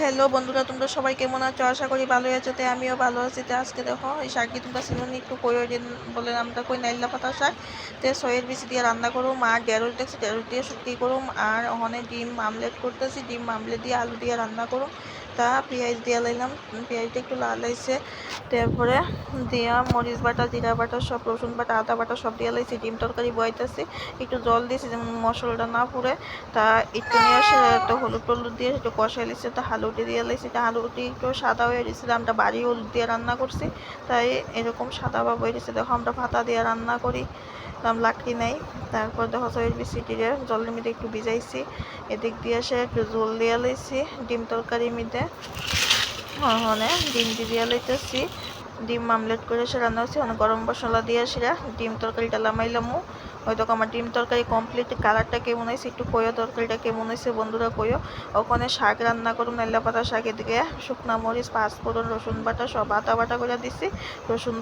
Hello বন্ধুরা, তোমরা সবাই কেমন আছো? আশা করি ভালোই আছো। তো আমিও ভালো আছি। তো আজকে দেখো এই শাকটি তোমরা চিনুনি একটু কই দিন বলে আমরা কই নাইলা পাতা শাক। তো সয়ের বেশি দিয়ে রান্না করুম আর ঢেঁড়স দেখছি ঢেঁড়স দিয়ে শুটকি করুম আর ওখানে ডিম আমলেট করতেছি, ডিম আমলেট দিয়ে আলু দিয়ে রান্না করুম। তা পেঁয়াজ দিয়ে লাইলাম, পেঁয়াজটা একটু লাল হয়েছে, তারপরে দিয়া মরিচ বাটা জিরা বাটা সব রসুন বাটা আদা বাটা সব দিয়ে লাইছি। ডিম তরকারি বয়াইতেছি, একটু জল দিয়েছি যেমন মশলাটা না পুড়ে। তা একটু নিয়ে আসে তো হলুদ টলুদ দিয়ে একটু কষাই লিছি। তো হালুটি দিয়ে লাইছি, তা হালুটি একটু সাদা হয়ে গেছিলাম, আমরা বাড়ি হলুদ দিয়ে রান্না করছি তাই এরকম সাদা ভাব হয়ে গেছে। দেখো আমরা পাতা দিয়ে রান্না করি, লাকড়ি নেই। তারপর দেখো সয়ের বিচি দিয়ে জলের মধ্যে একটু ভিজাইছি, এদিক দিয়ে সে একটু জল দিয়ে লাইছি ডিম তরকারির মধ্যে। হনে ডিম দিয়ে লইতেছি, ডিম আমলেট করে সে রান্না হচ্ছে। অনেক গরম মশলা দিয়ে সেরা ডিম তরকারিটা লামাইলামু। হয়তো আমার ডিম তরকারি কমপ্লিট। কালারটা কেমন হয়েছে একটু কইও, তরকারিটা কেমন হয়েছে বন্ধুরা কইও। ওখানে শাক রান্না করুন, নাইলা পাতা শাক। এদিকে শুকনা মরিচ পাঁচফোড়ন রসুন বাটা সব আটা বাটা করে দিছি, রসুন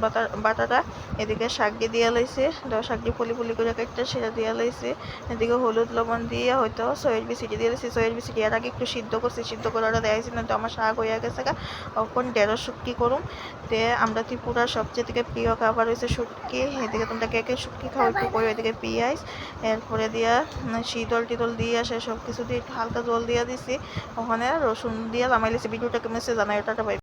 বাটাটা এদিকে শাক দিয়ে লাইছি। শাকটি ফুলি ফুলি করে একটা সেটা দিয়ে লাইছি। এদিকে হলুদ লবণ দিয়ে হয়তো সয়ের বিচিটি দিয়ে দিয়েছি। সয়ের বিচিটি এর আগে একটু সিদ্ধ করছি, সিদ্ধ করে ওটা দেখাইছি না, তো আমার শাক হয়ে গেছে। এখন ঢেঁড়স শুটকি করুম। তে আমরা ত্রিপুরার সবচেয়ে থেকে প্রিয় খাবার হয়েছে শুটকি। এদিকে তোমরা কে কে শুটকি খাও একটু কই। এদিকে পেঁয়াজ এরপরে দিয়া শীতল টিতল দিয়ে আসে সব কিছু দিয়ে একটু হালকা জল দিয়ে দিছি। ওখানে রসুন দিয়ে লামাই লিছি। ভিডিওটা কেমন জানাই ওটা পাই।